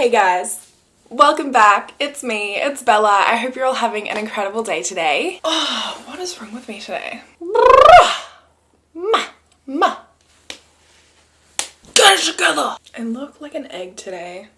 Hey guys, welcome back. It's me, it's Bella. I hope you're all having an incredible day today. Oh, what is wrong with me today? Get it together! I look like an egg today,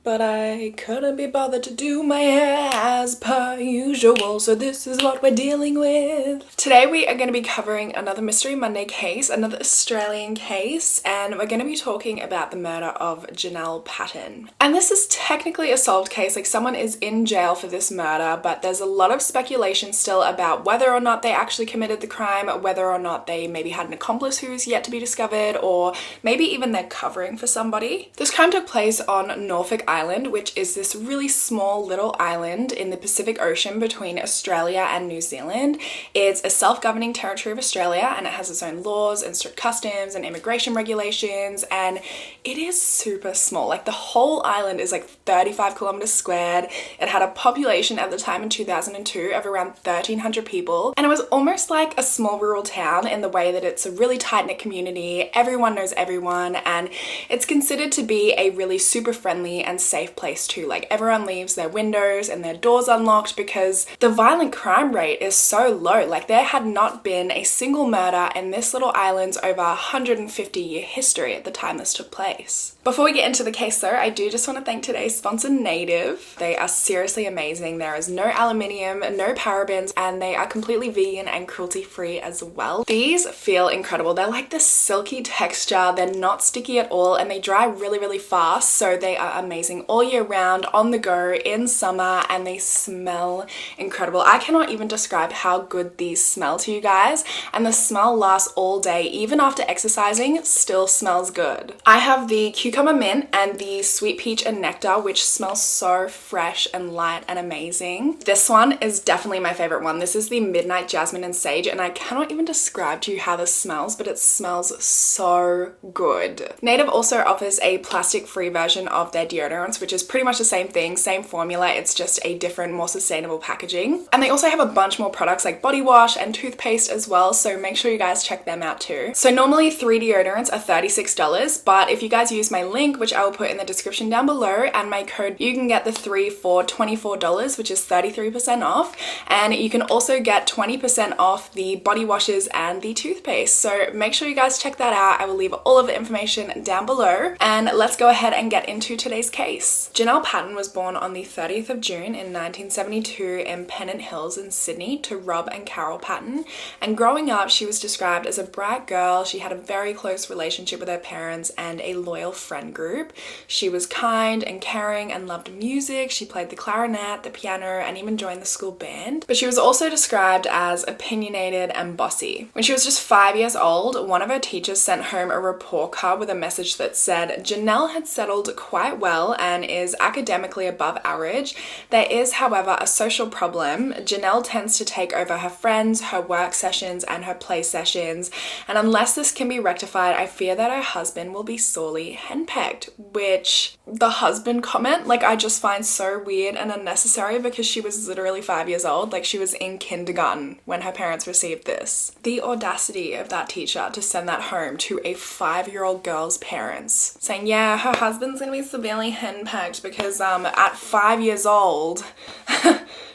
but I couldn't be bothered to do my hair as per usual, so this is what we're dealing with. Today we are going to be covering another Mystery Monday case, another Australian case, and we're going to be talking about the murder of Janelle Patton. And this is technically a solved case, like someone is in jail for this murder, but there's a lot of speculation still about whether or not they actually committed the crime, whether or not they maybe had an accomplice who's yet to be discovered, or maybe even they're covering for somebody. This crime took place on Norfolk Island, which is this really small little island in the Pacific Ocean between Australia and New Zealand. It's a self-governing territory of Australia and it has its own laws and strict customs and immigration regulations, and it is super small. Like the whole island is like 35 kilometers squared. It had a population at the time in 2002 of around 1,300 people, and it was almost like a small rural town in the way that it's a really tight-knit community. Everyone knows everyone, and it's considered to be a really super friendly and safe place too. Like everyone leaves their windows and their doors unlocked because the violent crime rate is so low. Like there had not been a single murder in this little island's over 150-year history at the time this took place. Before we get into the case though, I do just want to thank today's sponsor, Native. They are seriously amazing. There is no aluminium, no parabens, and they are completely vegan and cruelty-free as well. These feel incredible. They're like this silky texture. They're not sticky at all, and they dry really, really fast, so they are amazing all year round, on the go, in summer, and they smell incredible. I cannot even describe how good these smell to you guys, and the smell lasts all day. Even after exercising, still smells good. I have the cucumber mint and the sweet peach and nectar, which smells so fresh and light and amazing. This one is definitely my favorite one. This is the midnight jasmine and sage, and I cannot even describe to you how this smells, but it smells so good. Native also offers a plastic-free version of their deodorants, which is pretty much the same thing, same formula, it's just a different, more sustainable packaging. And they also have a bunch more products like body wash and toothpaste as well, so make sure you guys check them out too. So normally 3 deodorants are $36, but if you guys use my link, which I will put in the description down below, and my code, you can get the 3 for $24, which is 33% off, and you can also get 20% off the body washes and the toothpaste. So make sure you guys check that out. I will leave all of the information down below, and let's go ahead and get into today's case. Janelle Patton was born on the 30th of June in 1972 in Pennant Hills in Sydney to Rob and Carol Patton, and growing up she was described as a bright girl. She had a very close relationship with her parents and a loyal friend group. She was kind and caring and loved music. She played the clarinet, the piano, and even joined the school band. But she was also described as opinionated and bossy. When she was just 5 years old, one of her teachers sent home a report card with a message that said Janelle had settled quite well and is academically above average. There is, however, a social problem. Janelle tends to take over her friends, her work sessions, and her play sessions, and unless this can be rectified, I fear that her husband will be sorely henpecked. Which, the husband comment, like I just find so weird and unnecessary because she was literally 5 years old. Like she was in kindergarten when her parents received this. The audacity of that teacher to send that home to a 5-year-old girl's parents, saying, yeah, her husband's gonna be severely henpecked because at 5 years old,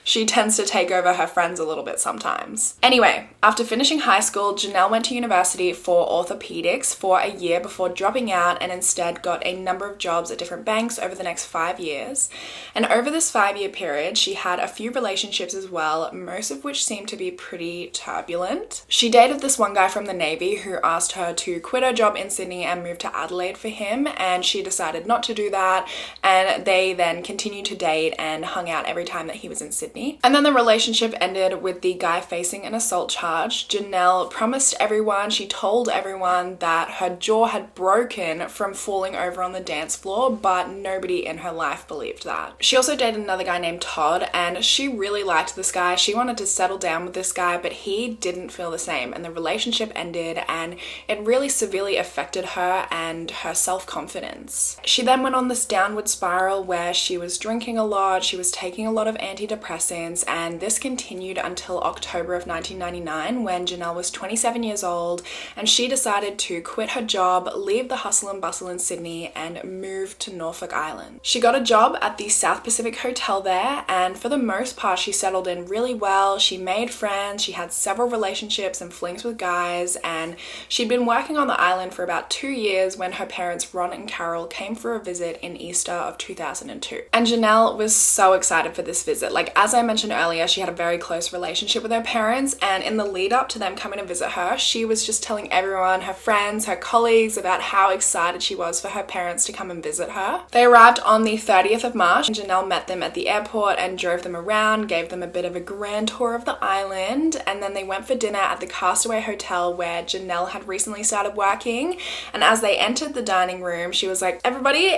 she tends to take over her friends a little bit sometimes. Anyway, after finishing high school, Janelle went to university for orthopedics for a year before dropping out and instead got a number of jobs at different banks over the next 5 years. And over this 5-year period, she had a few relationships as well, most of which seemed to be pretty turbulent. She dated this one guy from the Navy who asked her to quit her job in Sydney and move to Adelaide for him, and she decided not to do that, and they then continued to date and hung out every time that he was in Sydney. And then the relationship ended with the guy facing an assault charge. Janelle promised everyone, she told everyone that her jaw had broken from falling over on the dance floor, but nobody in her life believed that. She also dated another guy named Todd, and she really liked this guy. She wanted to settle down with this guy, but he didn't feel the same, and the relationship ended, and it really severely affected her and her self-confidence. She then went on this downward downward spiral where she was drinking a lot, she was taking a lot of antidepressants, and this continued until October of 1999 when Janelle was 27 years old and she decided to quit her job, leave the hustle and bustle in Sydney, and move to Norfolk Island. She got a job at the South Pacific Hotel there, and for the most part she settled in really well. She made friends, she had several relationships and flings with guys, and she'd been working on the island for about 2 years when her parents Ron and Carol came for a visit in Easter of 2002. And Janelle was so excited for this visit. Like, as I mentioned earlier, she had a very close relationship with her parents, and in the lead up to them coming to visit her, she was just telling everyone, her friends, her colleagues, about how excited she was for her parents to come and visit her. They arrived on the 30th of March, and Janelle met them at the airport and drove them around, gave them a bit of a grand tour of the island, and then they went for dinner at the Castaway Hotel where Janelle had recently started working. And as they entered the dining room, she was like, everybody,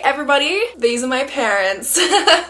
these are my parents.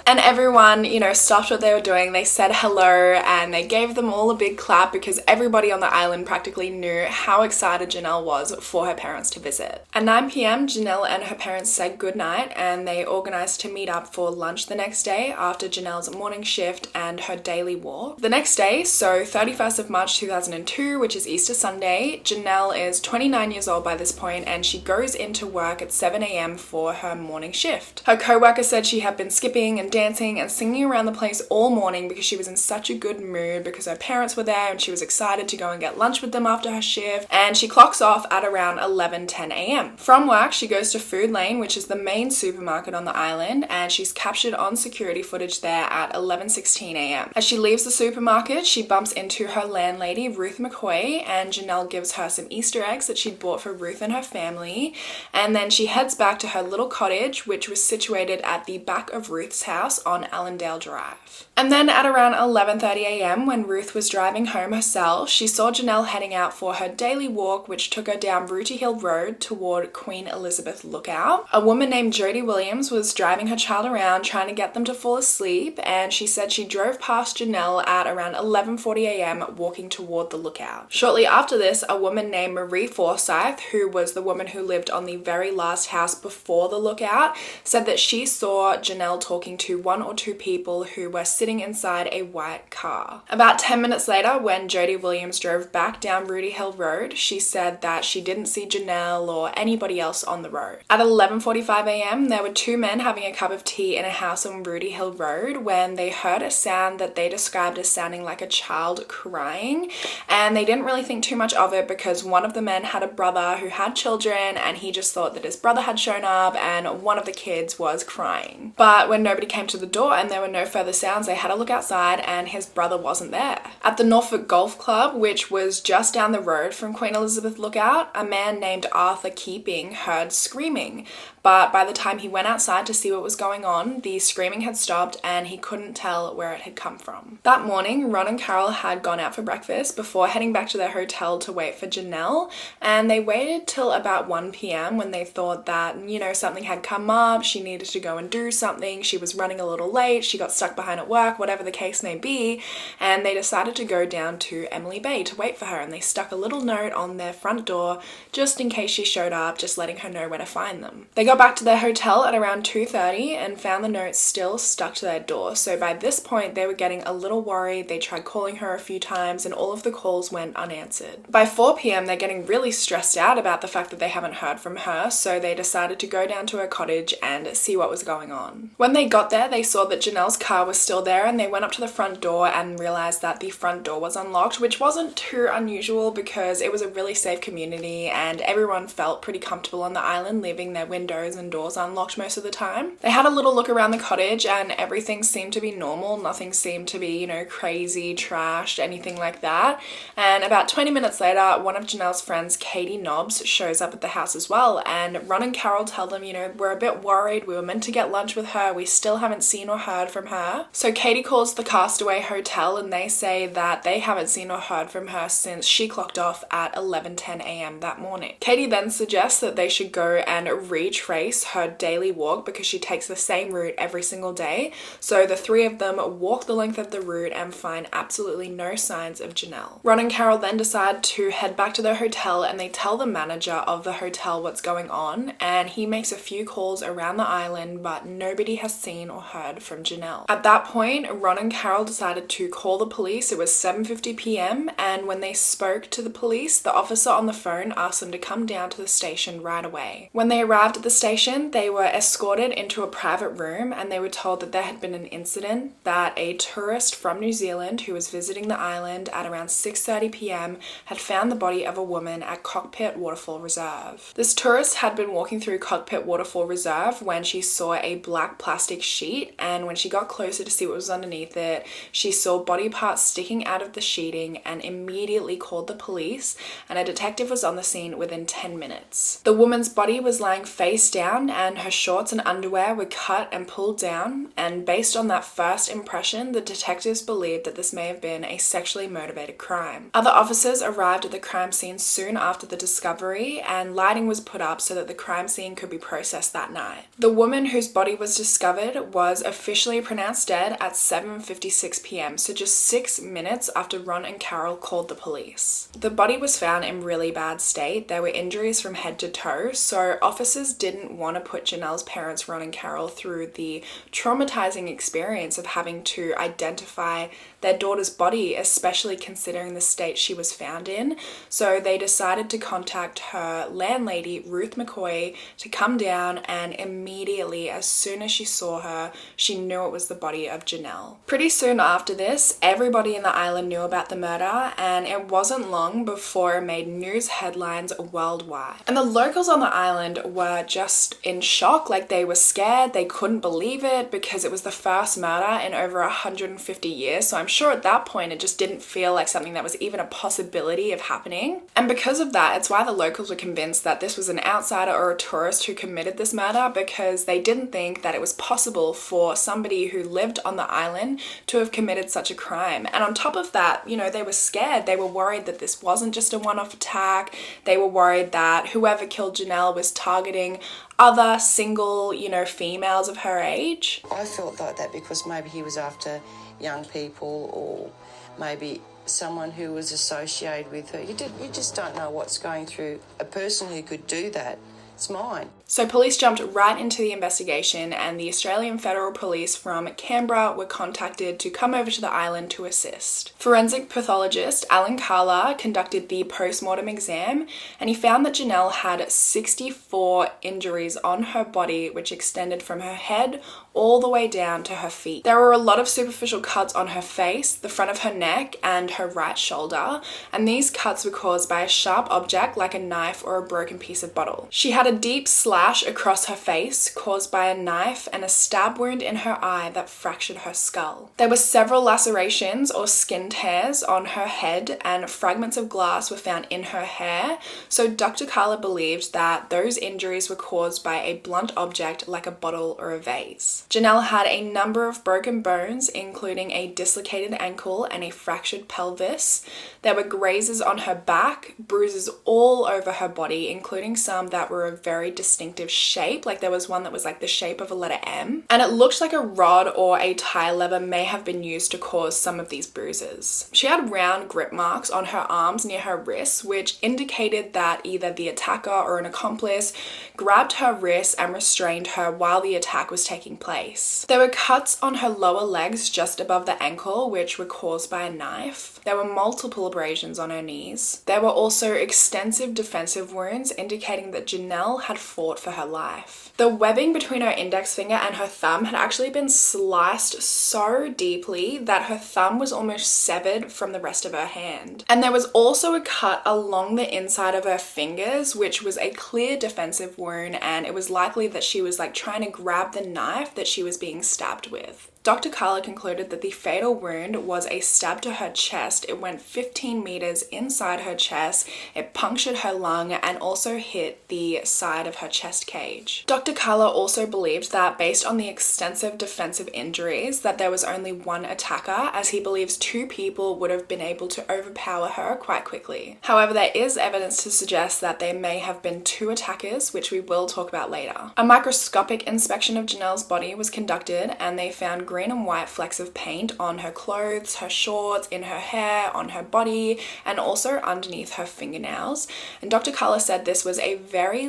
And everyone, stopped what they were doing. They said hello and they gave them all a big clap because everybody on the island practically knew how excited Janelle was for her parents to visit. At 9 p.m, Janelle and her parents said goodnight and they organized to meet up for lunch the next day after Janelle's morning shift and her daily walk. The next day, so 31st of March 2002, which is Easter Sunday, Janelle is 29 years old by this point and she goes into work at 7 a.m. for her morning shift. Her co-worker said she had been skipping and dancing and singing around the place all morning because she was in such a good mood because her parents were there and she was excited to go and get lunch with them after her shift, and she clocks off at around 11:10 a.m. From work, she goes to Food Lane, which is the main supermarket on the island, and she's captured on security footage there at 11:16 a.m. As she leaves the supermarket, she bumps into her landlady, Ruth McCoy, and Janelle gives her some Easter eggs that she'd bought for Ruth and her family, and then she heads back to her little cottage, which was situated at the back of Ruth's house on Allendale Drive. And then at around 11:30 a.m, when Ruth was driving home herself, she saw Janelle heading out for her daily walk, which took her down Rooty Hill Road toward Queen Elizabeth Lookout. A woman named Jody Williams was driving her child around trying to get them to fall asleep, and she said she drove past Janelle at around 11:40 a.m, walking toward the lookout. Shortly after this, a woman named Marie Forsyth, who was the woman who lived on the very last house before the lookout, said that she saw Janelle talking to 1 or 2 people who were sitting inside a white car. About 10 minutes later, when Jody Williams drove back down Rooty Hill Road, she said that she didn't see Janelle or anybody else on the road. At 11:45 a.m, there were 2 men having a cup of tea in a house on Rooty Hill Road when they heard a sound that they described as sounding like a child crying, and they didn't really think too much of it because one of the men had a brother who had children and he just thought that his brother had shown up and one of the kids was crying. But when nobody came to the door and there were no further sounds, they had a look outside and his brother wasn't there. At the Norfolk Golf Club, which was just down the road from Queen Elizabeth Lookout, a man named Arthur Keeping heard screaming. But by the time he went outside to see what was going on, the screaming had stopped and he couldn't tell where it had come from. That morning, Ron and Carol had gone out for breakfast before heading back to their hotel to wait for Janelle, and they waited till about 1 p.m. when they thought that, something had come up, she needed to go and do something, she was running a little late, she got stuck behind at work, whatever the case may be, and they decided to go down to Emily Bay to wait for her, and they stuck a little note on their front door just in case she showed up, just letting her know where to find them. They got back to their hotel at around 2:30 and found the note still stuck to their door. So by this point, they were getting a little worried. They tried calling her a few times and all of the calls went unanswered. By 4 p.m, they're getting really stressed out about the fact that they haven't heard from her, so they decided to go down to her cottage and see what was going on. When they got there, they saw that Janelle's car was still there and they went up to the front door and realized that the front door was unlocked, which wasn't too unusual because it was a really safe community and everyone felt pretty comfortable on the island, leaving their windows and doors unlocked most of the time. They had a little look around the cottage and everything seemed to be normal. Nothing seemed to be, crazy, trashed, anything like that. And about 20 minutes later, one of Janelle's friends, Katie Nobbs, shows up at the house as well. And Ron and Carol tell them, we're a bit worried. We were meant to get lunch with her. We still haven't seen or heard from her. So Katie calls the Castaway Hotel and they say that they haven't seen or heard from her since she clocked off at 11:10 a.m. that morning. Katie then suggests that they should go and retrace her daily walk because she takes the same route every single day. So the 3 of them walk the length of the route and find absolutely no signs of Janelle. Ron and Carol then decide to head back to their hotel and they tell the manager of the hotel what's going on, and he makes a few calls around the the island, but nobody has seen or heard from Janelle. At that point, Ron and Carol decided to call the police. It was 7:50 p.m. and when they spoke to the police, the officer on the phone asked them to come down to the station right away. When they arrived at the station, they were escorted into a private room and they were told that there had been an incident that a tourist from New Zealand who was visiting the island at around 6:30 p.m. had found the body of a woman at Cockpit Waterfall Reserve. This tourist had been walking through Cockpit Waterfall Reserve when she saw a black plastic sheet, and when she got closer to see what was underneath it, she saw body parts sticking out of the sheeting and immediately called the police, and a detective was on the scene within 10 minutes. The woman's body was lying face down and her shorts and underwear were cut and pulled down, and based on that first impression, the detectives believed that this may have been a sexually motivated crime. Other officers arrived at the crime scene soon after the discovery, and lighting was put up so that the crime scene could be processed that night. The woman whose body was discovered was officially pronounced dead at 7:56 p.m, so just 6 minutes after Ron and Carol called the police. The body was found in really bad state. There were injuries from head to toe, so officers didn't want to put Janelle's parents, Ron and Carol, through the traumatizing experience of having to identify their daughter's body, especially considering the state she was found in. So they decided to contact her landlady, Ruth McCoy, to come down, and immediately, as soon as she saw her, she knew it was the body of Janelle. Pretty soon after this, everybody in the island knew about the murder, and it wasn't long before it made news headlines worldwide. And the locals on the island were just in shock, like they were scared, they couldn't believe it because it was the first murder in over 150 years, so I'm sure at that point it just didn't feel like something that was even a possibility of happening. And because of that, it's why the locals were convinced that this was an outsider or a tourist who committed this murder, because they didn't think that it was possible for somebody who lived on the island to have committed such a crime. And on top of that, they were scared. They were worried that this wasn't just a one-off attack. They were worried that whoever killed Janelle was targeting other single, females of her age. I felt like that because maybe he was after young people, or maybe someone who was associated with her. You just don't know what's going through a person who could do that. It's mine. So police jumped right into the investigation, and the Australian Federal Police from Canberra were contacted to come over to the island to assist. Forensic pathologist Alan Carla conducted the post-mortem exam, and he found that Janelle had 64 injuries on her body, which extended from her head all the way down to her feet. There were a lot of superficial cuts on her face, the front of her neck, and her right shoulder, and these cuts were caused by a sharp object like a knife or a broken piece of bottle. She had a deep slash across her face caused by a knife and a stab wound in her eye that fractured her skull. There were several lacerations or skin tears on her head, and fragments of glass were found in her hair, so Dr. Carla believed that those injuries were caused by a blunt object like a bottle or a vase. Janelle had a number of broken bones, including a dislocated ankle and a fractured pelvis. There were grazes on her back, bruises all over her body, including some that were of very distinctive shape, like there was one that was like the shape of a letter M, and it looked like a rod or a tire lever may have been used to cause some of these bruises. She had round grip marks on her arms near her wrists, which indicated that either the attacker or an accomplice grabbed her wrists and restrained her while the attack was taking place. There were cuts on her lower legs just above the ankle, which were caused by a knife. There were multiple abrasions on her knees. There were also extensive defensive wounds indicating that Janelle had fought for her life. The webbing between her index finger and her thumb had actually been sliced so deeply that her thumb was almost severed from the rest of her hand. And there was also a cut along the inside of her fingers, which was a clear defensive wound, and it was likely that she was trying to grab the knife that she was being stabbed with. Dr. Carla concluded that the fatal wound was a stab to her chest. It went 15 meters inside her chest, it punctured her lung, and also hit the side of her chest cage. Dr. Carla also believed that based on the extensive defensive injuries, that there was only one attacker, as he believes two people would have been able to overpower her quite quickly. However, there is evidence to suggest that there may have been two attackers, which we will talk about later. A microscopic inspection of Janelle's body was conducted, and they found green and white flecks of paint on her clothes, her shorts, in her hair, on her body, and also underneath her fingernails. And Dr. Carla said this was a very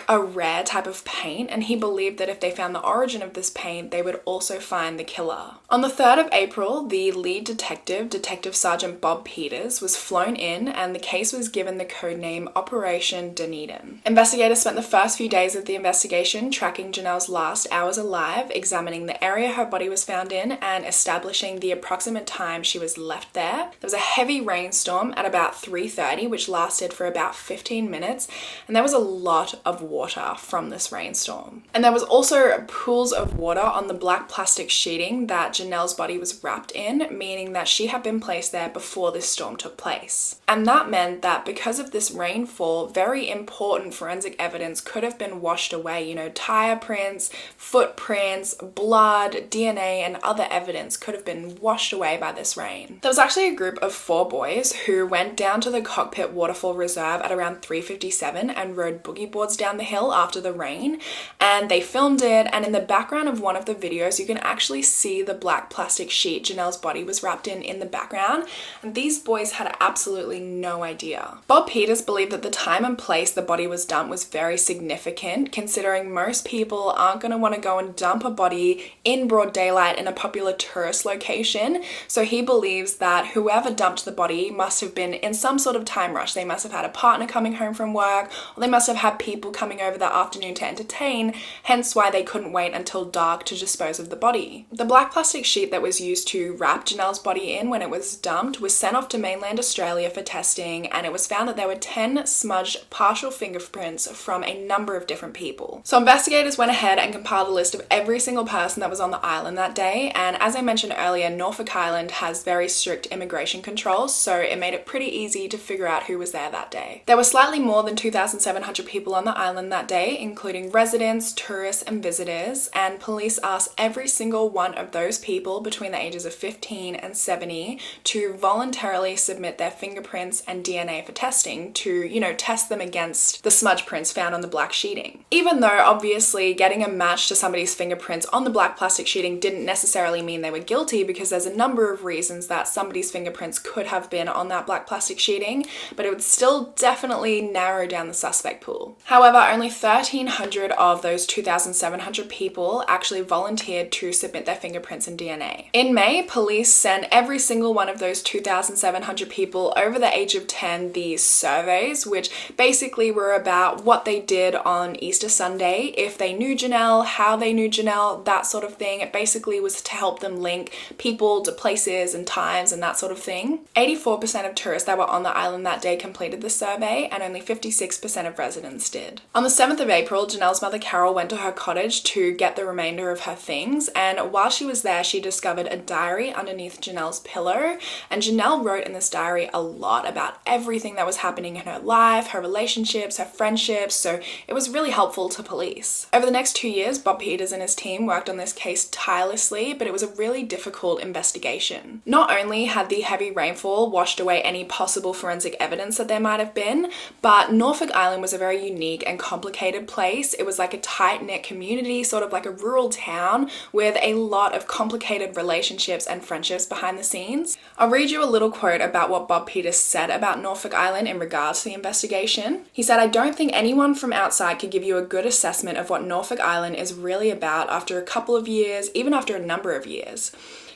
like a rare type of paint, and he believed that if they found the origin of this paint, they would also find the killer. On the 3rd of April, the lead detective, Detective Sergeant Bob Peters, was flown in, and the case was given the codename Operation Dunedin. Investigators spent the first few days of the investigation tracking Janelle's last hours alive, examining the area her body was found in, and establishing the approximate time she was left there. There was a heavy rainstorm at about 3:30, which lasted for about 15 minutes, and there was a lot of water from this rainstorm. And there was also pools of water on the black plastic sheeting that Janelle's body was wrapped in, meaning that she had been placed there before this storm took place. And that meant that because of this rainfall, very important forensic evidence could have been washed away. You know, tire prints, footprints, blood, DNA, and other evidence could have been washed away by this rain. There was actually a group of 4 boys who went down to the Cockpit Waterfall Reserve at around 3:57 and rode boogie boards down the hill after the rain, and they filmed it, and in the background of one of the videos you can actually see the black plastic sheet Janelle's body was wrapped in the background, and these boys had absolutely no idea. Bob Peters believed that the time and place the body was dumped was very significant, considering most people aren't going to want to go and dump a body in broad daylight in a popular tourist location, so he believes that whoever dumped the body must have been in some sort of time rush. They must have had a partner coming home from work, or they must have had people coming over that afternoon to entertain, hence why they couldn't wait until dark to dispose of the body. The black plastic sheet that was used to wrap Janelle's body in when it was dumped was sent off to mainland Australia for testing, and it was found that there were 10 smudged partial fingerprints from a number of different people. So investigators went ahead and compiled a list of every single person that was on the island that day, and as I mentioned earlier, Norfolk Island has very strict immigration controls, so it made it pretty easy to figure out who was there that day. There were slightly more than 2,700 people on the island that day, including residents, tourists, and visitors, and police asked every single one of those people between the ages of 15 and 70 to voluntarily submit their fingerprints and DNA for testing to, test them against the smudge prints found on the black sheeting. Even though obviously getting a match to somebody's fingerprints on the black plastic sheeting didn't necessarily mean they were guilty, because there's a number of reasons that somebody's fingerprints could have been on that black plastic sheeting, but it would still definitely narrow down the suspect pool. However, only 1,300 of those 2,700 people actually volunteered to submit their fingerprints and DNA. In May, police sent every single one of those 2,700 people over the age of 10 these surveys, which basically were about what they did on Easter Sunday, if they knew Janelle, how they knew Janelle, that sort of thing. It basically was to help them link people to places and times and that sort of thing. 84% of tourists that were on the island that day completed the survey, and only 56% of residents did. On the 7th of April, Janelle's mother Carol went to her cottage to get the remainder of her things, and while she was there, she discovered a diary underneath Janelle's pillow, and Janelle wrote in this diary a lot about everything that was happening in her life, her relationships, her friendships, so it was really helpful to police. Over the next 2 years, Bob Peters and his team worked on this case tirelessly, but it was a really difficult investigation. Not only had the heavy rainfall washed away any possible forensic evidence that there might have been, but Norfolk Island was a very unique and complicated place. It was like a tight-knit community, sort of like a rural town with a lot of complicated relationships and friendships behind the scenes. I'll read you a little quote about what Bob Peters said about Norfolk Island in regards to the investigation. He said, "I don't think anyone from outside could give you a good assessment of what Norfolk Island is really about after a couple of years, even after a number of years.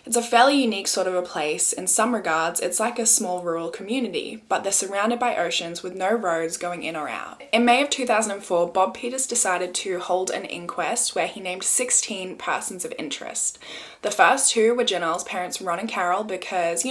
It's a fairly unique sort of a place. In some regards, it's like a small rural community, but they're surrounded by oceans with no roads going in or out." In May of 2004, Bob Peters decided to hold an inquest where he named 16 persons of interest. The first 2 were Janelle's parents, Ron and Carol, because,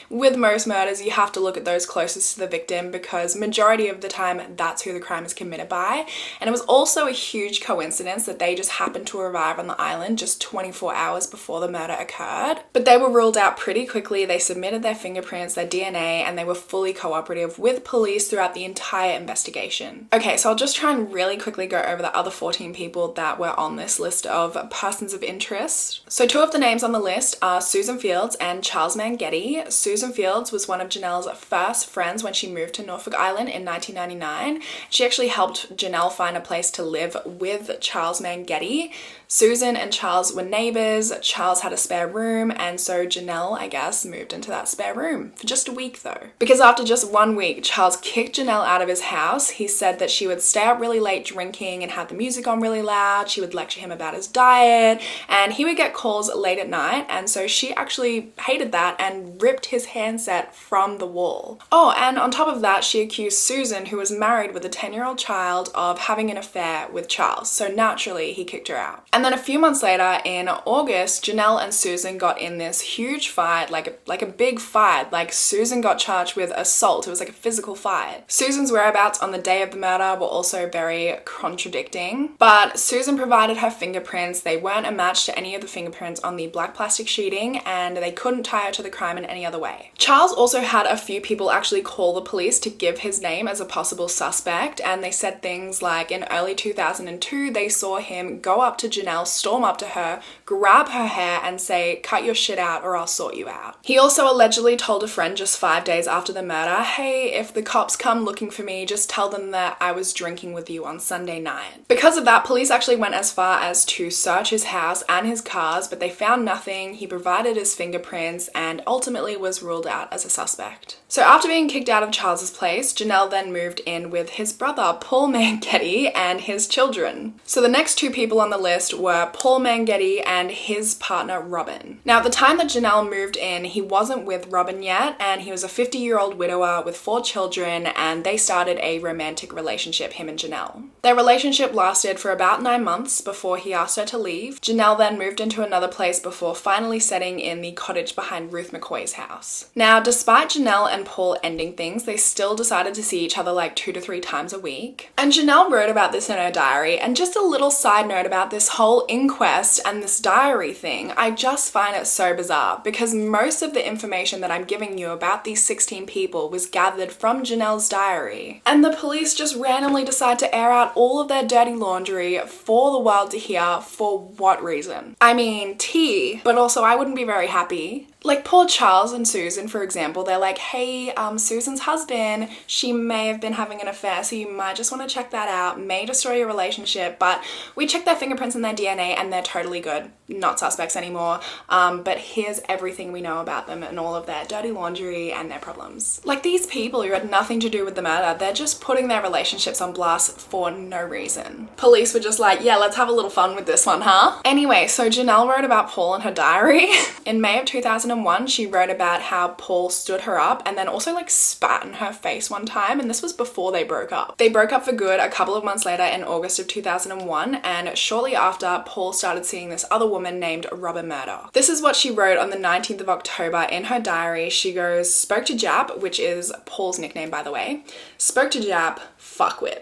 with most murders, you have to look at those closest to the victim because majority of the time, that's who the crime is committed by. And it was also a huge coincidence that they just happened to arrive on the island just 24 hours before the murder occurred. But they were ruled out pretty quickly. They submitted their fingerprints, their DNA, and they were fully cooperative with police throughout the entire investigation. Okay, so I'll just try and really quickly go over the other 14 people that were on this list of persons of interest. So 2 of the names on the list are Susan Fields and Charles Mangetti. Susan Fields was one of Janelle's first friends when she moved to Norfolk Island in 1999. She actually helped Janelle find a place to live with Charles Mangetti. Susan and Charles were neighbours, Charles had a spare room, and so Janelle, I guess, moved into that spare room for just a week though. Because after just 1 week, Charles kicked Janelle out of his house. He said that she would stay up really late drinking and have the music on really loud. She would lecture him about his diet, and he would get calls late at night, and so she actually hated that and ripped his handset from the wall. Oh, and on top of that, she accused Susan, who was married with a 10-year-old child, of having an affair with Charles, so naturally he kicked her out. And then a few months later, in August, Janelle and Susan got in this huge fight, like a big fight. Like, Susan got charged with assault. It was like a physical fight. Susan's whereabouts on the day of the murder were also very contradicting, but Susan provided her fingerprints. They weren't a match to any of the fingerprints on the black plastic sheeting, and they couldn't tie her to the crime in any other way. Charles also had a few people actually call the police to give his name as a possible suspect, and they said things like in early 2002, they saw him go up to Janelle, storm up to her, grab her hair and say, "Cut your shit out or I'll sort you out." He also allegedly told a friend just 5 days after the murder, "Hey, if the cops come looking for me, just tell them that I was drinking with you on Sunday night." Because of that, police actually went as far as to search his house and his cars, but they found nothing. He provided his fingerprints and ultimately was ruled out as a suspect. So after being kicked out of Charles's place, Janelle then moved in with his brother, Paul Mangetti, and his children. So the next two people on the list were Paul Mangetti and his partner, Robin. Now, at the time that Janelle moved in, he wasn't with Robin yet, and he was a 50-year-old widower with 4 children, and they started a romantic relationship, him and Janelle. Their relationship lasted for about 9 months before he asked her to leave. Janelle then moved into another place before finally settling in the cottage behind Ruth McCoy's house. Now, despite Janelle and Paul ending things, they still decided to see each other like 2 to 3 times a week. And Janelle wrote about this in her diary. And just a little side note about this whole inquest and this diary thing, I just find it so bizarre because most of the information that I'm giving you about these 16 people was gathered from Janelle's diary. And the police just randomly decide to air out all of their dirty laundry for the world to hear. For what reason? I mean, tea, but also I wouldn't be very happy. Like poor Charles and Susan, for example, they're like, "Hey, Susan's husband, she may have been having an affair, so you might just want to check that out. May destroy your relationship, but we checked their fingerprints and their DNA and they're totally good. Not suspects anymore. But here's everything we know about them and all of their dirty laundry and their problems." Like, these people who had nothing to do with the murder, they're just putting their relationships on blast for no reason. Police were just like, "Yeah, let's have a little fun with this one, huh?" Anyway, so Janelle wrote about Paul in her diary. In May of 2001, she wrote about how Paul stood her up and then also like spat in her face one time, and this was before they broke up. They broke up for good a couple of months later in August of 2001, and shortly after, Paul started seeing this other woman named Robin Murdoch. This is what she wrote on the 19th of October in her diary. She goes, "Spoke to Jap," which is Paul's nickname by the way. "Spoke to Jap, fuckwit."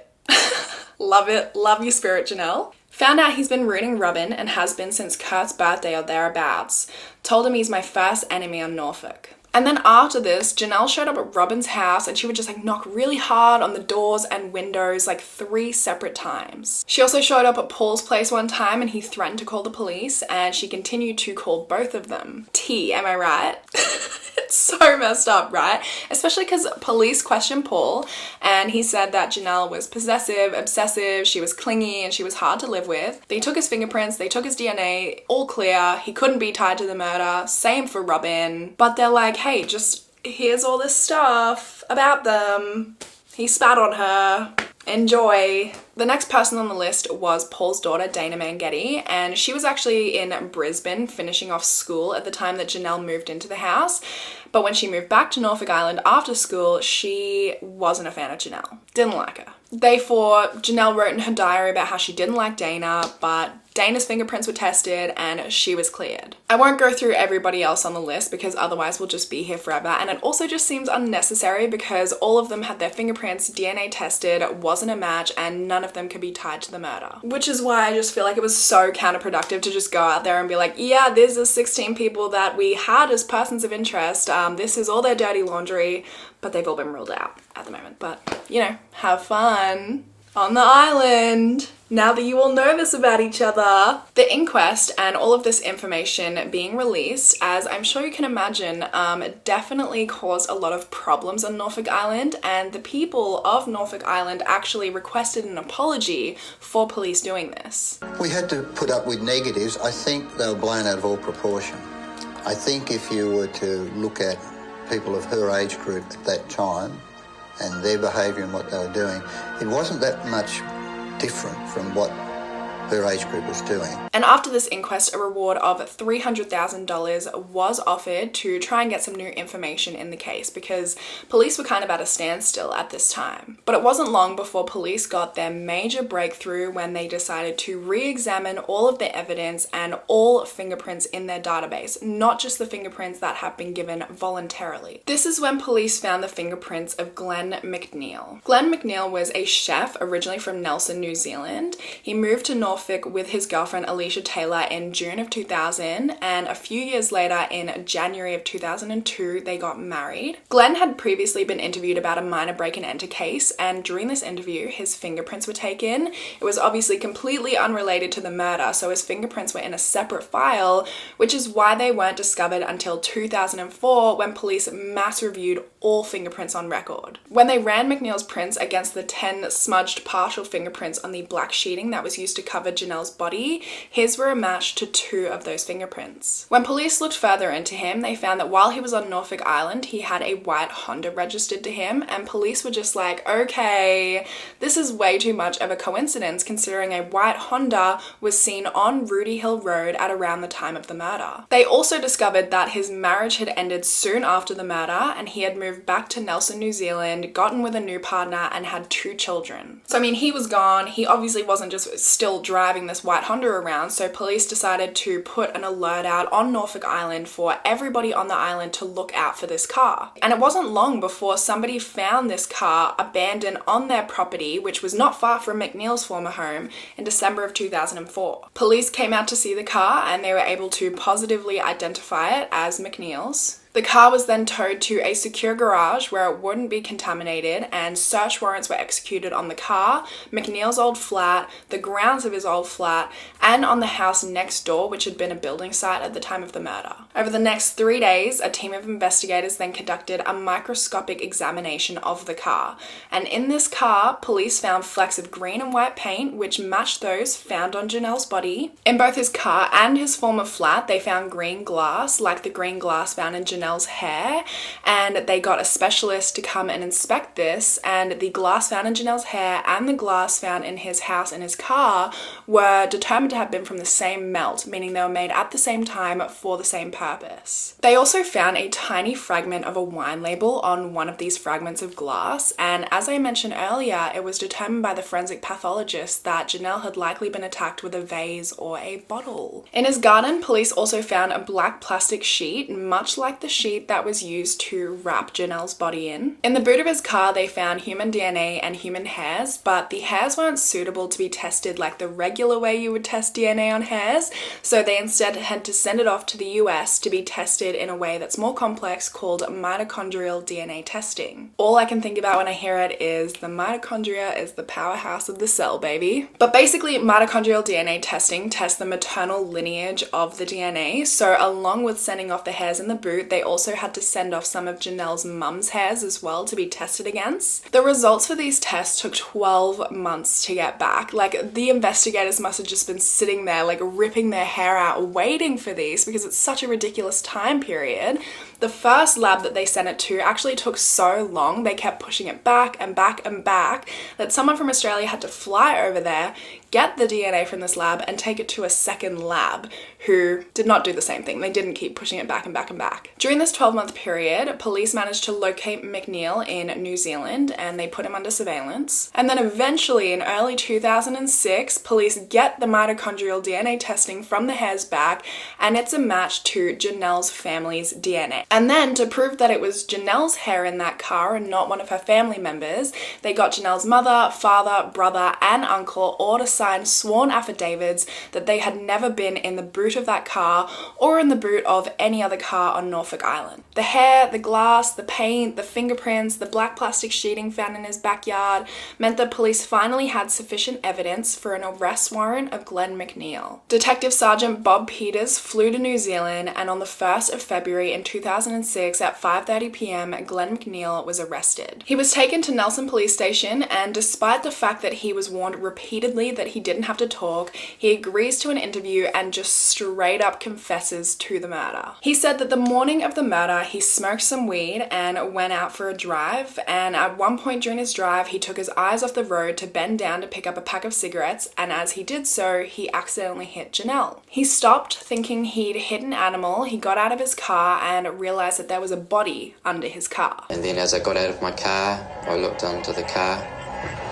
Love it. Love your spirit, Janelle. Found out he's been rooting Robin and has been since Kurt's birthday or thereabouts. Told him he's my first enemy on Norfolk. And then after this, Janelle showed up at Robin's house and she would just like knock really hard on the doors and windows like 3 separate times. She also showed up at Paul's place one time and he threatened to call the police, and she continued to call both of them. T, am I right? It's so messed up, right? Especially because police questioned Paul and he said that Janelle was possessive, obsessive, she was clingy, and she was hard to live with. They took his fingerprints, they took his DNA, all clear. He couldn't be tied to the murder. Same for Robin. But they're like, "Hey, just here's all this stuff about them. He spat on her. Enjoy." The next person on the list was Paul's daughter, Dana Mangetti, and she was actually in Brisbane finishing off school at the time that Janelle moved into the house. But when she moved back to Norfolk Island after school, she wasn't a fan of Janelle. Didn't like her. Therefore, Janelle wrote in her diary about how she didn't like Dana, but Dana's fingerprints were tested and she was cleared. I won't go through everybody else on the list because otherwise we'll just be here forever, and it also just seems unnecessary because all of them had their fingerprints DNA tested, wasn't a match, and none of them could be tied to the murder. Which is why I just feel like it was so counterproductive to just go out there and be like, "Yeah, these are 16 people that we had as persons of interest. This is all their dirty laundry," but they've all been ruled out at the moment. But, you know, have fun. on the island. Now that you all know this about each other. The inquest and all of this information being released, as I'm sure you can imagine, definitely caused a lot of problems on Norfolk Island, and the people of Norfolk Island actually requested an apology for police doing this. We had to put up with negatives. I think they were blown out of all proportion. I think if you were to look at people of her age group at that time and their behaviour and what they were doing, it wasn't that much different from what her age group was doing. And after this inquest, a reward of $300,000 was offered to try and get some new information in the case, because police were kind of at a standstill at this time. But it wasn't long before police got their major breakthrough when they decided to re-examine all of the evidence and all fingerprints in their database, not just the fingerprints that have been given voluntarily. This is when police found the fingerprints of Glenn Mcneill. Glenn Mcneill was a chef originally from Nelson, New Zealand. He moved to Norfolk with his girlfriend Alicia Taylor in June of 2000, and a few years later in January of 2002 they got married. Glenn had previously been interviewed about a minor break and enter case, and during this interview his fingerprints were taken. It was obviously completely unrelated to the murder, so his fingerprints were in a separate file, which is why they weren't discovered until 2004 when police mass reviewed all fingerprints on record. When they ran Mcneill's prints against the 10 smudged partial fingerprints on the black sheeting that was used to cover Janelle's body, his were a match to 2 of those fingerprints. When police looked further into him, they found that while he was on Norfolk Island, he had a white Honda registered to him, and police were just like, okay, this is way too much of a coincidence considering a white Honda was seen on Rudy Hill Road at around the time of the murder. They also discovered that his marriage had ended soon after the murder, and he had moved back to Nelson, New Zealand, gotten with a new partner, and had 2 children. So I mean, he was gone. He obviously wasn't just still driving this white Honda around, so police decided to put an alert out on Norfolk Island for everybody on the island to look out for this car. And it wasn't long before somebody found this car abandoned on their property, which was not far from Mcneill's former home, in December of 2004. Police came out to see the car and they were able to positively identify it as Mcneill's. The car was then towed to a secure garage where it wouldn't be contaminated, and search warrants were executed on the car, Mcneill's old flat, the grounds of his old flat, and on the house next door, which had been a building site at the time of the murder. Over the next 3 days, a team of investigators then conducted a microscopic examination of the car. And in this car, police found flecks of green and white paint, which matched those found on Janelle's body. In both his car and his former flat, they found green glass, like the green glass found in Janelle's hair, and they got a specialist to come and inspect this, and the glass found in Janelle's hair and the glass found in his house and his car were determined to have been from the same melt, meaning they were made at the same time for the same purpose. They also found a tiny fragment of a wine label on one of these fragments of glass, and as I mentioned earlier, it was determined by the forensic pathologist that Janelle had likely been attacked with a vase or a bottle. In his garden, police also found a black plastic sheet, much like the sheet that was used to wrap Janelle's body in. In the boot of his car, they found human DNA and human hairs, but the hairs weren't suitable to be tested like the regular way you would test DNA on hairs, so they instead had to send it off to the US to be tested in a way that's more complex called mitochondrial DNA testing. All I can think about when I hear it is the mitochondria is the powerhouse of the cell, baby. But basically, mitochondrial DNA testing tests the maternal lineage of the DNA, so along with sending off the hairs in the boot, they also had to send off some of Janelle's mum's hairs as well to be tested against. The results for these tests took 12 months to get back. Like, the investigators must have just been sitting there, like, ripping their hair out waiting for these because it's such a ridiculous time period. The first lab that they sent it to actually took so long, they kept pushing it back and back and back, that someone from Australia had to fly over there, get the DNA from this lab and take it to a second lab who did not do the same thing. They didn't keep pushing it back and back and back. During this 12-month period, police managed to locate Mcneill in New Zealand and they put him under surveillance. And then eventually in early 2006, police get the mitochondrial DNA testing from the hairs back, and it's a match to Janelle's family's DNA. And then to prove that it was Janelle's hair in that car and not one of her family members, they got Janelle's mother, father, brother, and uncle all to sign sworn affidavits that they had never been in the boot boot of that car or in the boot of any other car on Norfolk Island. The hair, the glass, the paint, the fingerprints, the black plastic sheeting found in his backyard meant that police finally had sufficient evidence for an arrest warrant of Glenn Mcneill. Detective Sergeant Bob Peters flew to New Zealand, and on the 1st of February in 2006 at 5:30 p.m, Glenn Mcneill was arrested. He was taken to Nelson Police Station, and despite the fact that he was warned repeatedly that he didn't have to talk, he agrees to an interview and just straight up confesses to the murder. He said that the morning of the murder, he smoked some weed and went out for a drive, and at one point during his drive, he took his eyes off the road to bend down to pick up a pack of cigarettes, and as he did so, he accidentally hit Janelle. He stopped thinking he'd hit an animal, he got out of his car and realized that there was a body under his car. And then as I got out of my car, I looked under the car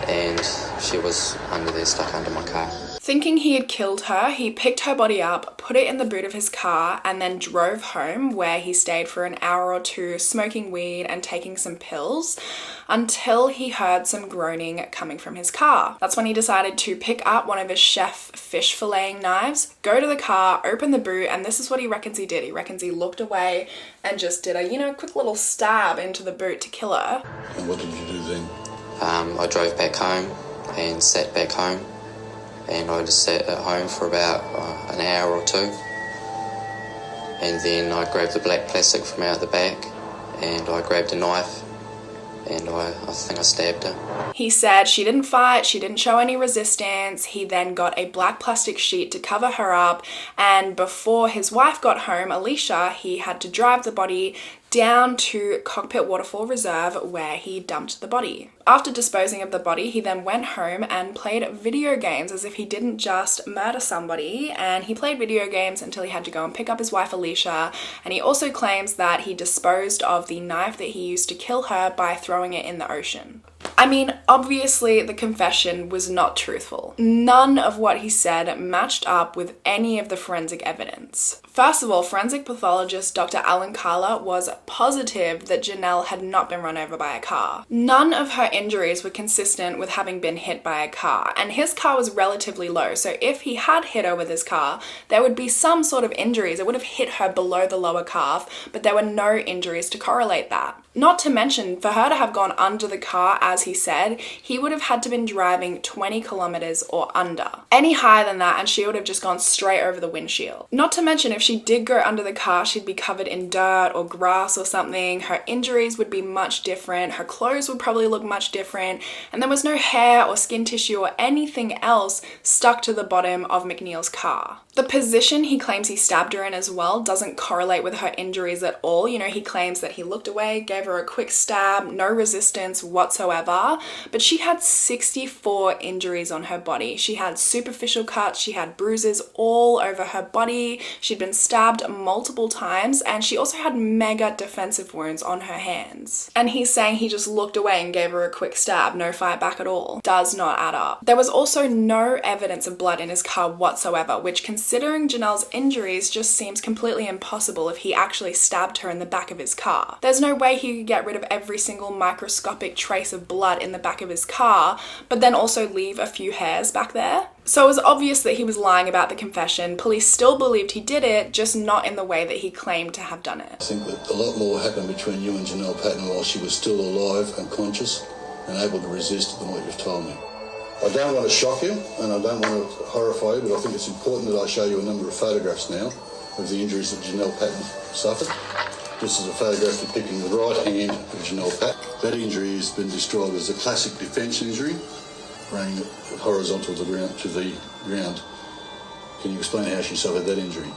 and she was under there, stuck under my car. Thinking he had killed her, he picked her body up, put it in the boot of his car, and then drove home, where he stayed for an hour or two smoking weed and taking some pills until he heard some groaning coming from his car. That's when he decided to pick up one of his chef fish filleting knives, go to the car, open the boot, and this is what he reckons he did. He reckons he looked away and just did a, quick little stab into the boot to kill her. And what did you do then? I drove back home and sat back home. And I just sat at home for about an hour or two. And then I grabbed the black plastic from out the back and I grabbed a knife and I think I stabbed her. He said she didn't fight, she didn't show any resistance. He then got a black plastic sheet to cover her up, and before his wife got home, Alicia, he had to drive the body down to Cockpit Waterfall Reserve, where he dumped the body. After disposing of the body, he then went home and played video games as if he didn't just murder somebody, and he played video games until he had to go and pick up his wife Alicia, and he also claims that he disposed of the knife that he used to kill her by throwing it in the ocean. I mean, obviously the confession was not truthful. None of what he said matched up with any of the forensic evidence. First of all, forensic pathologist Dr. Alan Carla was positive that Janelle had not been run over by a car. None of her injuries were consistent with having been hit by a car, and his car was relatively low, so if he had hit her with his car, there would be some sort of injuries. It would have hit her below the lower calf, but there were no injuries to correlate that. Not to mention, for her to have gone under the car, as he said, he would have had to been driving 20 kilometers or under. Any higher than that and she would have just gone straight over the windshield. Not to mention, if she did go under the car, she'd be covered in dirt or grass or something. Her injuries would be much different. Her clothes would probably look much different. And there was no hair or skin tissue or anything else stuck to the bottom of Mcneill's car. The position he claims he stabbed her in as well doesn't correlate with her injuries at all. He claims that he looked away, gave her a quick stab, no resistance whatsoever, but she had 64 injuries on her body. She had superficial cuts, she had bruises all over her body, she'd been stabbed multiple times, and she also had mega defensive wounds on her hands. And he's saying he just looked away and gave her a quick stab, no fight back at all. Does not add up. There was also no evidence of blood in his car whatsoever, which, considering Janelle's injuries, just seems completely impossible if he actually stabbed her in the back of his car. There's no way he could get rid of every single microscopic trace of blood in the back of his car, but then also leave a few hairs back there. So it was obvious that he was lying about the confession. Police still believed he did it, just not in the way that he claimed to have done it. I think that a lot more happened between you and Janelle Patton while she was still alive and conscious and able to resist than what you've told me. I don't want to shock you and I don't want to horrify you, but I think it's important that I show you a number of photographs now of the injuries that Janelle Patton suffered. This is a photograph depicting the right hand of Janelle Patton. That injury has been described as a classic defence injury, running horizontal to the ground. Can you explain how she suffered that injury?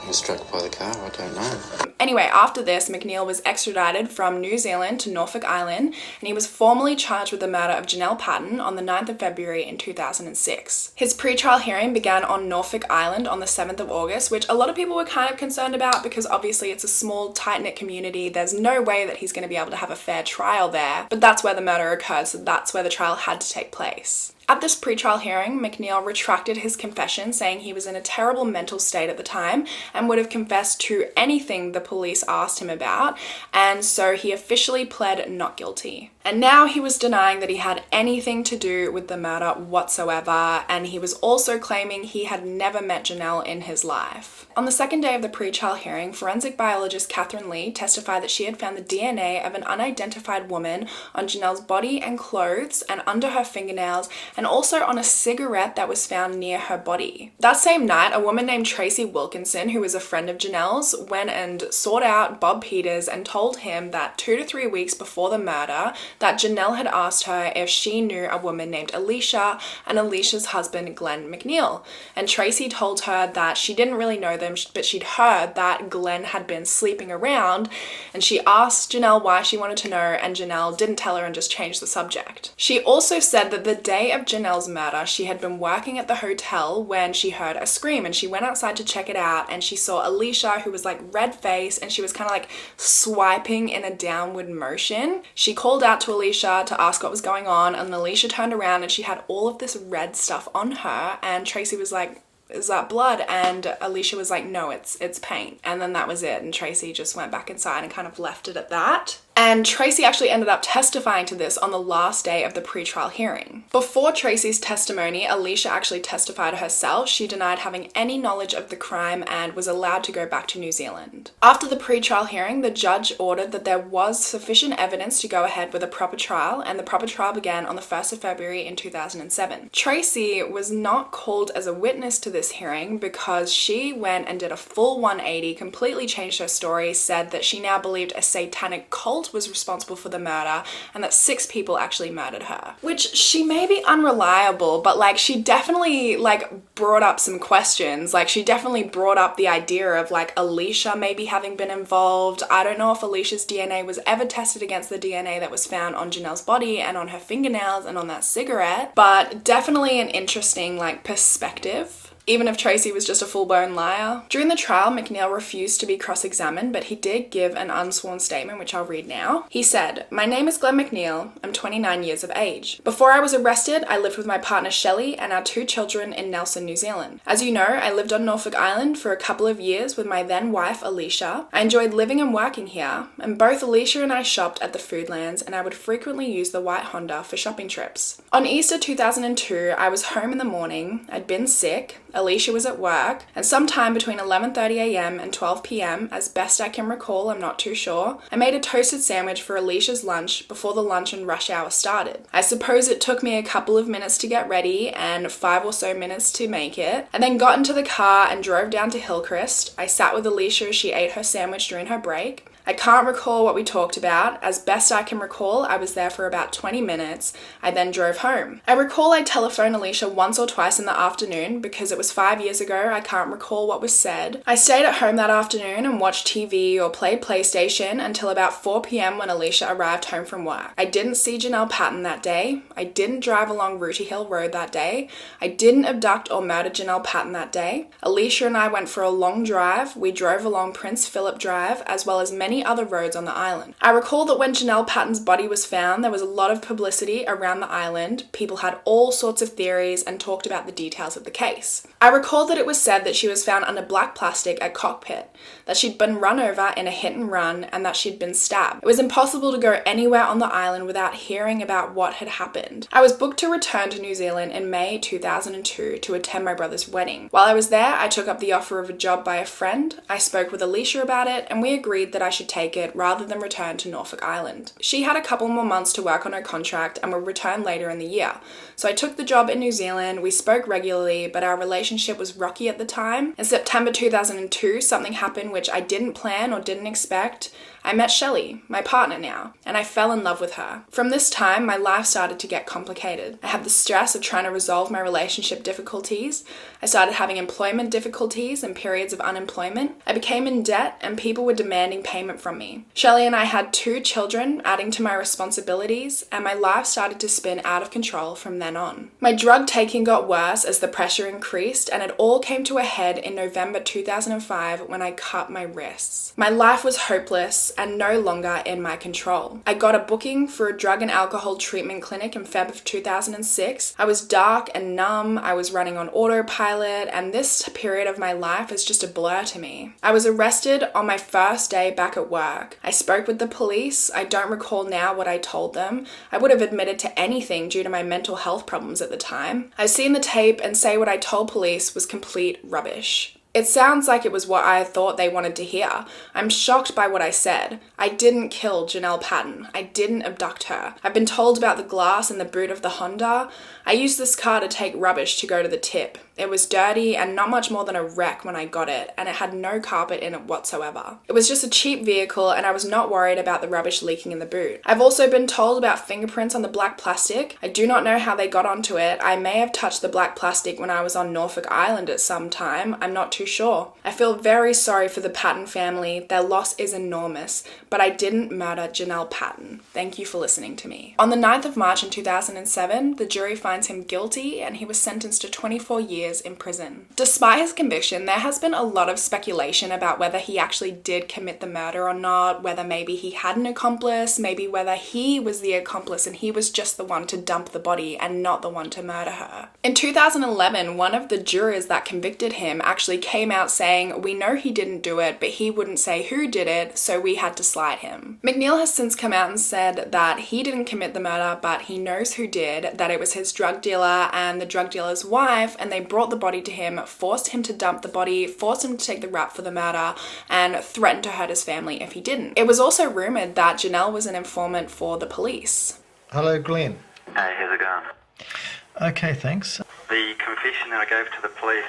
I was struck by the car, I don't know. Anyway, after this, Mcneill was extradited from New Zealand to Norfolk Island, and he was formally charged with the murder of Janelle Patton on the 9th of February in 2006. His pre-trial hearing began on Norfolk Island on the 7th of August, which a lot of people were kind of concerned about because obviously it's a small, tight-knit community. There's no way that he's going to be able to have a fair trial there, but that's where the murder occurred, so that's where the trial had to take place. At this pre-trial hearing, Mcneill retracted his confession, saying he was in a terrible mental state at the time and would have confessed to anything the police asked him about, and so he officially pled not guilty. And now he was denying that he had anything to do with the murder whatsoever, and he was also claiming he had never met Janelle in his life. On the second day of the pre-trial hearing, forensic biologist Catherine Lee testified that she had found the DNA of an unidentified woman on Janelle's body and clothes and under her fingernails, and also on a cigarette that was found near her body. That same night, a woman named Tracy Wilkinson, who was a friend of Janelle's, went and sought out Bob Peters and told him that 2 to 3 weeks before the murder, that Janelle had asked her if she knew a woman named Alicia and Alicia's husband Glenn Mcneill. And Tracy told her that she didn't really know them, but she'd heard that Glenn had been sleeping around, and she asked Janelle why she wanted to know, and Janelle didn't tell her and just changed the subject. She also said that the day of Janelle's murder, she had been working at the hotel when she heard a scream, and she went outside to check it out, and she saw Alicia, who was like red-faced, and she was kind of like swiping in a downward motion. She called out to Alicia to ask what was going on, and Alicia turned around and she had all of this red stuff on her, and Tracy was like, "Is that blood?" And Alicia was like, "No, it's paint." And then that was it, and Tracy just went back inside and kind of left it at that. And Tracy actually ended up testifying to this on the last day of the pre-trial hearing. Before Tracy's testimony, Alicia actually testified herself. She denied having any knowledge of the crime and was allowed to go back to New Zealand. After the pre-trial hearing, the judge ordered that there was sufficient evidence to go ahead with a proper trial, and the proper trial began on the 1st of February in 2007. Tracy was not called as a witness to this hearing because she went and did a full 180, completely changed her story, said that she now believed a satanic cult was responsible for the murder and that 6 people actually murdered her. Which, she may be unreliable, but like she definitely like brought up some questions. Like she definitely brought up the idea of like Alicia maybe having been involved. I don't know if Alicia's DNA was ever tested against the DNA that was found on Janelle's body and on her fingernails and on that cigarette, but definitely an interesting like perspective, even if Tracy was just a full-blown liar. During the trial, Mcneill refused to be cross-examined, but he did give an unsworn statement, which I'll read now. He said, "My name is Glenn Mcneill. I'm 29 years of age. Before I was arrested, I lived with my partner Shelley and our 2 children in Nelson, New Zealand. As you know, I lived on Norfolk Island for a couple of years with my then wife, Alicia. I enjoyed living and working here, and both Alicia and I shopped at the Foodlands, and I would frequently use the white Honda for shopping trips. On Easter 2002, I was home in the morning. I'd been sick. Alicia was at work, and sometime between 11:30 a.m. and 12 p.m., as best I can recall, I'm not too sure, I made a toasted sandwich for Alicia's lunch before the lunch and rush hour started. I suppose it took me a couple of minutes to get ready and 5 or so minutes to make it. I then got into the car and drove down to Hillcrest. I sat with Alicia as she ate her sandwich during her break. I can't recall what we talked about. As best I can recall, I was there for about 20 minutes. I then drove home. I recall I telephoned Alicia once or twice in the afternoon because it was 5 years ago. I can't recall what was said. I stayed at home that afternoon and watched TV or played PlayStation until about 4 p.m. when Alicia arrived home from work. I didn't see Janelle Patton that day. I didn't drive along Rooty Hill Road that day. I didn't abduct or murder Janelle Patton that day. Alicia and I went for a long drive. We drove along Prince Philip Drive as well as many other roads on the island. I recall that when Janelle Patton's body was found, there was a lot of publicity around the island. People had all sorts of theories and talked about the details of the case. I recall that it was said that she was found under black plastic at Cockpit, that she'd been run over in a hit and run, and that she'd been stabbed. It was impossible to go anywhere on the island without hearing about what had happened. I was booked to return to New Zealand in May 2002 to attend my brother's wedding. While I was there, I took up the offer of a job by a friend. I spoke with Alicia about it, and we agreed that I should take it rather than return to Norfolk Island. She had a couple more months to work on her contract and would return later in the year. So I took the job in New Zealand. We spoke regularly, but our relationship was rocky at the time. In September 2002, something happened which I didn't plan or didn't expect. I met Shelley, my partner now, and I fell in love with her. From this time, my life started to get complicated. I had the stress of trying to resolve my relationship difficulties. I started having employment difficulties and periods of unemployment. I became in debt and people were demanding payment from me. Shelley and I had 2 children, adding to my responsibilities, and my life started to spin out of control from then on. My drug taking got worse as the pressure increased, and it all came to a head in November 2005 when I cut my wrists. My life was hopeless and no longer in my control. I got a booking for a drug and alcohol treatment clinic in Feb of 2006. I was dark and numb. I was running on autopilot, and this period of my life is just a blur to me. I was arrested on my first day back at work. I spoke with the police. I don't recall now what I told them. I would have admitted to anything due to my mental health problems at the time. I've seen the tape and say what I told police was complete rubbish. It sounds like it was what I thought they wanted to hear. I'm shocked by what I said. I didn't kill Janelle Patton. I didn't abduct her. I've been told about the glass in the boot of the Honda. I used this car to take rubbish to go to the tip. It was dirty and not much more than a wreck when I got it, and it had no carpet in it whatsoever. It was just a cheap vehicle, and I was not worried about the rubbish leaking in the boot. I've also been told about fingerprints on the black plastic. I do not know how they got onto it. I may have touched the black plastic when I was on Norfolk Island at some time. I'm not too sure. I feel very sorry for the Patton family. Their loss is enormous, but I didn't murder Janelle Patton. Thank you for listening to me. On the 9th of March in 2007, the jury finds him guilty and he was sentenced to 24 years in prison. Despite his conviction, there has been a lot of speculation about whether he actually did commit the murder or not, whether maybe he had an accomplice, maybe whether he was the accomplice and he was just the one to dump the body and not the one to murder her. In 2011, one of the jurors that convicted him actually came out saying, "We know he didn't do it, but he wouldn't say who did it, so we had to slide him." Mcneill has since come out and said that he didn't commit the murder, but he knows who did, that it was his drug dealer and the drug dealer's wife, and they brought the body to him, forced him to dump the body, forced him to take the rap for the murder, and threatened to hurt his family if he didn't. It was also rumoured that Janelle was an informant for the police. Hello, Glenn. Hey, how's it going? Okay, thanks. The confession that I gave to the police,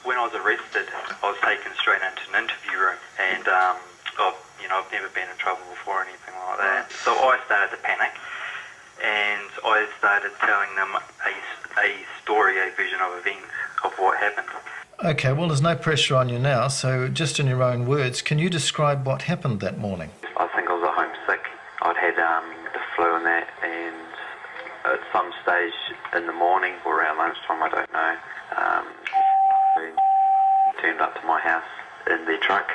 when I was arrested, I was taken straight into an interview room, and I've never been in trouble before or anything like that. So I started to panic, and I started telling them a story, a vision of events of what happened. Okay, well, there's no pressure on you now, so just in your own words, can you describe what happened that morning? I think I was at home sick. I'd had the flu and that, and at some stage in the morning or around lunchtime, I don't know, turned up to my house in their truck.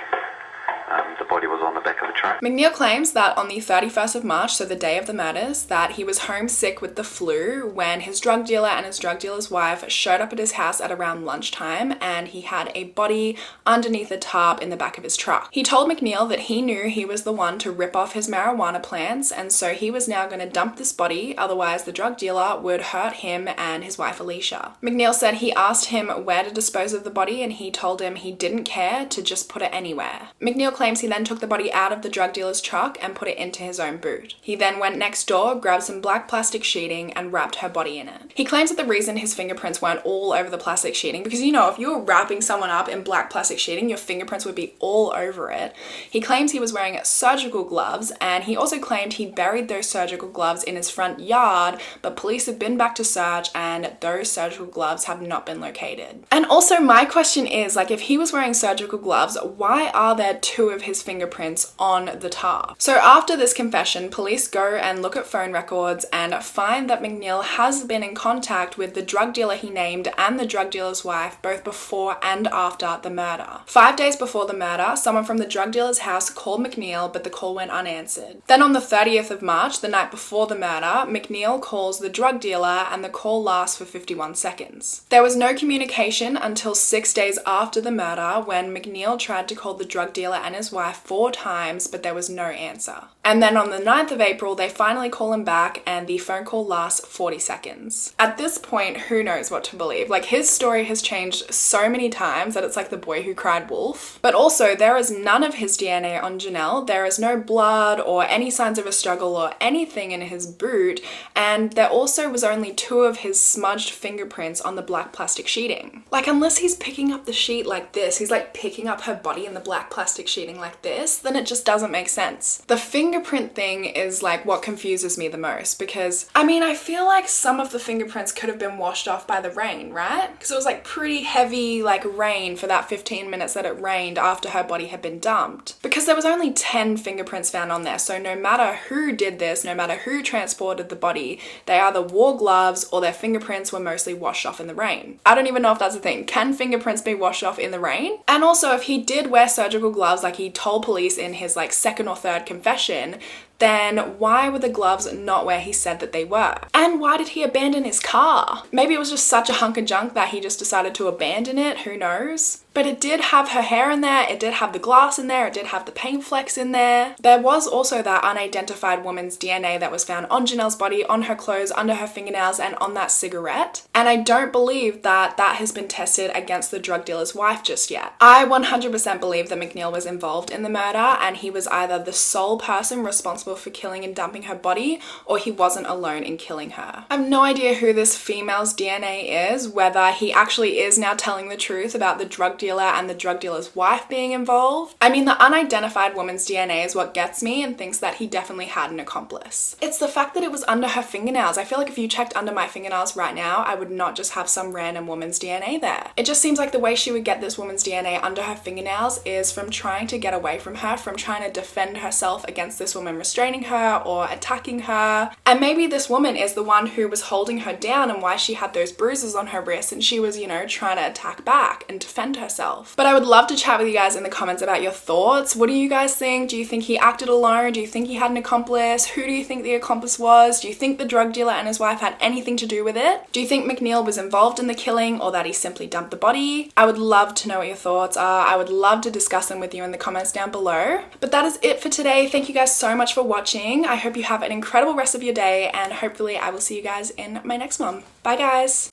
The body was on the back of the truck. Mcneill claims that on the 31st of March, so the day of the murders, that he was homesick with the flu when his drug dealer and his drug dealer's wife showed up at his house at around lunchtime, and he had a body underneath a tarp in the back of his truck. He told Mcneill that he knew he was the one to rip off his marijuana plants, and so he was now going to dump this body, otherwise the drug dealer would hurt him and his wife Alicia. Mcneill said he asked him where to dispose of the body, and he told him he didn't care, to just put it anywhere. Mcneill claims he then took the body out of the drug dealer's truck and put it into his own boot. He then went next door, grabbed some black plastic sheeting and wrapped her body in it. He claims that the reason his fingerprints weren't all over the plastic sheeting, because if you were wrapping someone up in black plastic sheeting, your fingerprints would be all over it. He claims he was wearing surgical gloves, and he also claimed he buried those surgical gloves in his front yard, but police have been back to search and those surgical gloves have not been located. And also my question is, if he was wearing surgical gloves, why are there two of his fingerprints on the tarp? So after this confession, police go and look at phone records and find that Mcneill has been in contact with the drug dealer he named and the drug dealer's wife both before and after the murder. 5 days before the murder, someone from the drug dealer's house called Mcneill, but the call went unanswered. Then on the 30th of March, the night before the murder, Mcneill calls the drug dealer and the call lasts for 51 seconds. There was no communication until 6 days after the murder, when Mcneill tried to call the drug dealer and his wife 4 times, but there was no answer. And then on the 9th of April, they finally call him back and the phone call lasts 40 seconds. At this point, who knows what to believe? His story has changed so many times that it's like the boy who cried wolf. But also, there is none of his DNA on Janelle. There is no blood or any signs of a struggle or anything in his boot, and there also was only 2 of his smudged fingerprints on the black plastic sheeting. Unless he's picking up the sheet like this, he's picking up her body in the black plastic sheeting like this, then it just doesn't make sense. The fingerprint thing is what confuses me the most, because I feel like some of the fingerprints could have been washed off by the rain, right? Because it was pretty heavy rain for that 15 minutes that it rained after her body had been dumped. Because there was only 10 fingerprints found on there, so no matter who did this, no matter who transported the body, they either wore gloves or their fingerprints were mostly washed off in the rain. I don't even know if that's a thing. Can fingerprints be washed off in the rain? And also, if he did wear surgical gloves like he told police in his second or third confession, then why were the gloves not where he said that they were? And why did he abandon his car? Maybe it was just such a hunk of junk that he just decided to abandon it, who knows? But it did have her hair in there, it did have the glass in there, it did have the paint flecks in there. There was also that unidentified woman's DNA that was found on Janelle's body, on her clothes, under her fingernails, and on that cigarette. And I don't believe that that has been tested against the drug dealer's wife just yet. I 100% believe that Mcneill was involved in the murder, and he was either the sole person responsible for killing and dumping her body, or he wasn't alone in killing her. I have no idea who this female's DNA is, whether he actually is now telling the truth about the drug dealer and the drug dealer's wife being involved. I mean, the unidentified woman's DNA is what gets me and thinks that he definitely had an accomplice. It's the fact that it was under her fingernails. I feel like if you checked under my fingernails right now, I would not just have some random woman's DNA there. It just seems like the way she would get this woman's DNA under her fingernails is from trying to get away from her, from trying to defend herself against this woman restraining her or attacking her. And maybe this woman is the one who was holding her down and why she had those bruises on her wrists, and she was, you know, trying to attack back and defend herself. But I would love to chat with you guys in the comments about your thoughts. What do you guys think? Do you think he acted alone? Do you think he had an accomplice? Who do you think the accomplice was? Do you think the drug dealer and his wife had anything to do with it? Do you think Mcneill was involved in the killing, or that he simply dumped the body? I would love to know what your thoughts are. I would love to discuss them with you in the comments down below. But that is it for today. Thank you guys so much for watching. I hope you have an incredible rest of your day, and hopefully I will see you guys in my next one. Bye guys!